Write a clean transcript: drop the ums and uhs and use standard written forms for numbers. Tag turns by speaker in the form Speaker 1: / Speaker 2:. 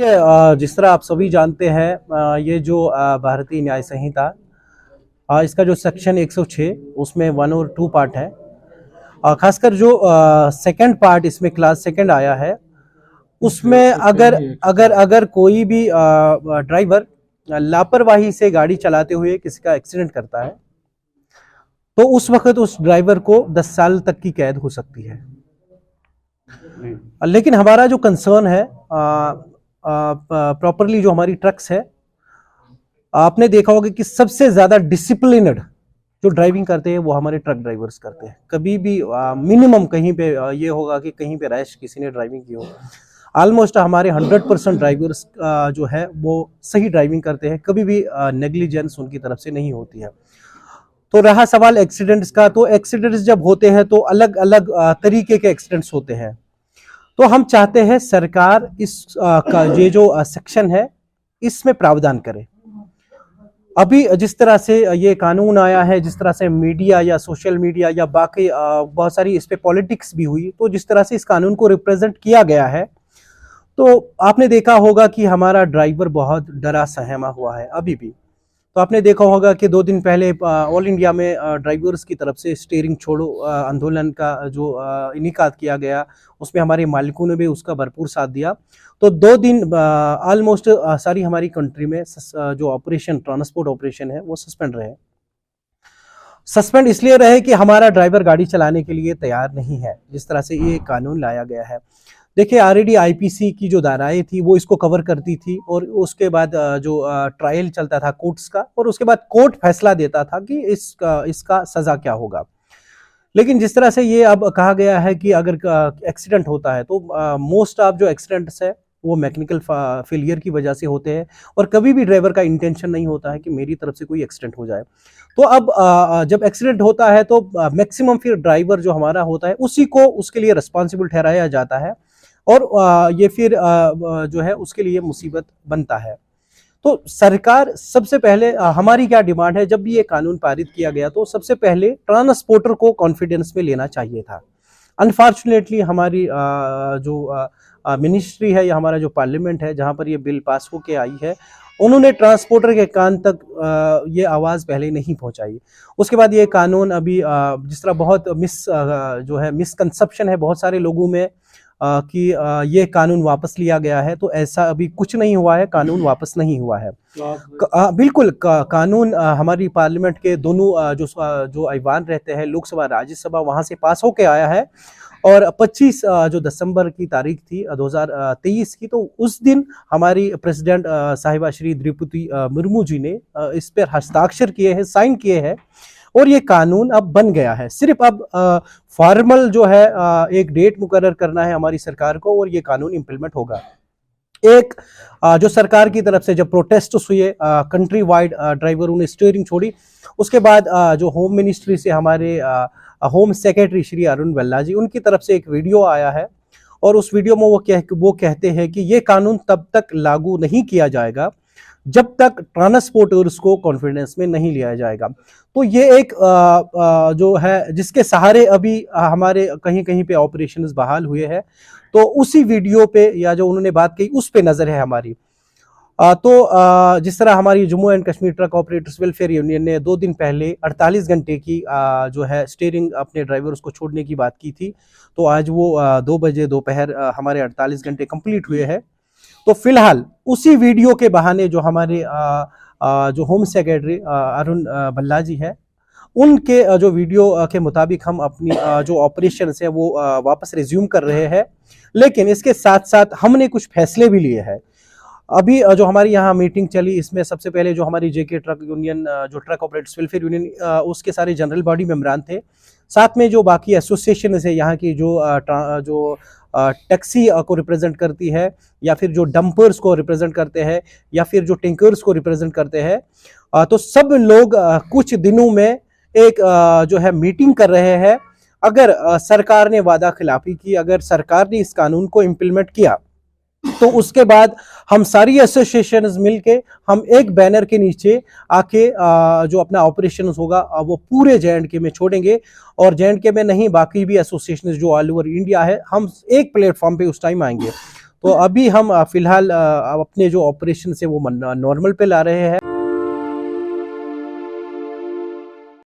Speaker 1: जिस तरह आप सभी जानते हैं, ये जो भारतीय न्याय संहिता, इसका जो सेक्शन 106 उसमें 1 और 2 पार्ट है। खासकर जो सेकंड पार्ट इसमें क्लास सेकंड आया है, उसमें अगर अगर अगर कोई भी ड्राइवर लापरवाही से गाड़ी चलाते हुए किसी का एक्सीडेंट करता है तो उस वक्त उस ड्राइवर को 10 साल तक की कैद हो सकती है। लेकिन हमारा जो कंसर्न है, प्रॉपरली जो हमारी ट्रक्स है, आपने देखा होगा कि सबसे ज्यादा डिसिप्लिनड जो ड्राइविंग करते हैं वो हमारे ट्रक ड्राइवर्स करते हैं। कभी भी मिनिमम कहीं पे ये होगा कि कहीं पे रैश किसी ने ड्राइविंग की हो। ऑलमोस्ट हमारे 100% ड्राइवर्स जो है वो सही ड्राइविंग करते हैं, कभी भी नेग्लिजेंस उनकी तरफ से नहीं होती है। तो रहा सवाल एक्सीडेंट्स का, तो एक्सीडेंट्स जब होते हैं तो अलग अलग तरीके के एक्सीडेंट्स होते हैं। तो हम चाहते हैं सरकार इस का ये जो सेक्शन है इसमें प्रावधान करे। अभी जिस तरह से ये कानून आया है, जिस तरह से मीडिया या सोशल मीडिया या बाकी बहुत सारी इस पे पॉलिटिक्स भी हुई, तो जिस तरह से इस कानून को रिप्रेजेंट किया गया है, तो आपने देखा होगा कि हमारा ड्राइवर बहुत डरा सहमा हुआ है अभी भी। तो आपने देखा होगा कि 2 दिन पहले ऑल इंडिया में ड्राइवर्स की तरफ से स्टीयरिंग छोड़ो आंदोलन का जो इनेकाद किया गया, उसमें हमारे मालिकों ने भी उसका भरपूर साथ दिया। तो 2 दिन ऑलमोस्ट सारी हमारी कंट्री में जो ऑपरेशन, ट्रांसपोर्ट ऑपरेशन है, वो सस्पेंड रहे। सस्पेंड इसलिए रहे कि हमारा ड्राइवर गाड़ी चलाने के लिए तैयार नहीं है, जिस तरह से ये कानून लाया गया है। देखिए, ऑलरेडी आईपीसी की जो धाराएं थी वो इसको कवर करती थी, और उसके बाद जो ट्रायल चलता था कोर्ट्स का, और उसके बाद कोर्ट फैसला देता था कि इसका सजा क्या होगा। लेकिन जिस तरह से ये अब कहा गया है कि अगर एक्सीडेंट होता है तो मोस्ट ऑफ जो एक्सीडेंट्स है वो मैकेनिकल फेलियर की वजह से होते हैं, और कभी भी ड्राइवर का इंटेंशन नहीं होता है कि मेरी तरफ से कोई एक्सीडेंट हो जाए। तो अब जब एक्सीडेंट होता है तो मैक्सिमम फिर ड्राइवर जो हमारा होता है उसी को उसके लिए रिस्पॉन्सिबल ठहराया जाता है, और ये फिर जो है उसके लिए मुसीबत बनता है। तो सरकार सबसे पहले, हमारी क्या डिमांड है, जब भी ये कानून पारित किया गया तो सबसे पहले ट्रांसपोर्टर को कॉन्फिडेंस में लेना चाहिए था। अनफॉर्चुनेटली हमारी जो मिनिस्ट्री है या हमारा जो पार्लियामेंट है जहां पर ये बिल पास होके आई है, उन्होंने ट्रांसपोर्टर के कान तक ये आवाज़ पहले नहीं पहुंचाई। उसके बाद ये कानून अभी जिस तरह बहुत जो है मिसकंसेप्शन है बहुत सारे लोगों में कि ये कानून वापस लिया गया है, तो ऐसा अभी कुछ नहीं हुआ है, कानून वापस नहीं हुआ है। बिल्कुल कानून हमारी पार्लियामेंट के दोनों जो ऐवान रहते हैं, लोकसभा राज्यसभा, वहां से पास होके आया है। और 25 जो दिसंबर की तारीख थी 2023 की, तो उस दिन हमारी प्रेसिडेंट साहिबा श्री द्रौपदी मुर्मू जी ने इस पर हस्ताक्षर किए हैं, साइन किए हैं, और ये कानून अब बन गया है। सिर्फ अब फॉर्मल जो है एक डेट मुकर्रर करना है हमारी सरकार को, और ये कानून इंप्लीमेंट होगा। एक जो सरकार की तरफ से जब प्रोटेस्ट हुए कंट्री वाइड, ड्राइवरों ने स्टीयरिंग छोड़ी, उसके बाद जो होम मिनिस्ट्री से हमारे होम सेक्रेटरी श्री अरुण भल्ला जी, उनकी तरफ से एक वीडियो आया है, और उस वीडियो में वो कहते हैं कि ये कानून तब तक लागू नहीं किया जाएगा जब तक ट्रांसपोर्टर्स को कॉन्फिडेंस में नहीं लिया जाएगा। तो ये एक जो है जिसके सहारे अभी हमारे कहीं कहीं पे ऑपरेशंस बहाल हुए हैं, तो उसी वीडियो पे या जो उन्होंने बात कही उस पे नजर है हमारी। तो जिस तरह हमारी Jammu and Kashmir truck operators welfare union ने 2 दिन पहले 48 घंटे की जो है स्टीयरिंग अपने ड्राइवर्स को छोड़ने की बात की थी, तो आज वो 2 बजे दोपहर हमारे 48 घंटे कंप्लीट हुए हैं। तो फिलहाल उसी वीडियो के बहाने जो हमारे जो होम सेक्रेटरी अरुण भल्ला जी है, उनके जो वीडियो के मुताबिक हम अपनी जो ऑपरेशन है वो वापस रिज्यूम कर रहे हैं। लेकिन इसके साथ साथ हमने कुछ फैसले भी लिए हैं। अभी जो हमारी यहाँ मीटिंग चली, इसमें सबसे पहले जो हमारी जेके ट्रक यूनियन, जो ट्रक ऑपरेटर्स वेलफेयर यूनियन, उसके सारे जनरल बॉडी मेंबरान थे। साथ में जो बाकी एसोसिएशन है यहाँ की, जो टैक्सी को रिप्रेजेंट करती है, या फिर जो डंपर्स को रिप्रेजेंट करते हैं, या फिर जो टैंकर्स को रिप्रेजेंट करते हैं, तो सब लोग कुछ दिनों में एक जो है मीटिंग कर रहे हैं। अगर सरकार ने वादा खिलाफी की, अगर सरकार ने इस कानून को इम्प्लीमेंट किया, तो उसके बाद हम सारी एसोसिएशंस मिलके हम एक बैनर के नीचे आके जो अपना ऑपरेशन होगा वो पूरे जे.एंड.के में छोड़ेंगे, और जे.एंड.के में नहीं, बाकी भी एसोसिएशंस जो ऑल ओवर इंडिया है, हम एक प्लेटफॉर्म पे उस टाइम आएंगे। तो अभी हम फिलहाल अपने जो ऑपरेशन से वो नॉर्मल पे ला रहे हैं।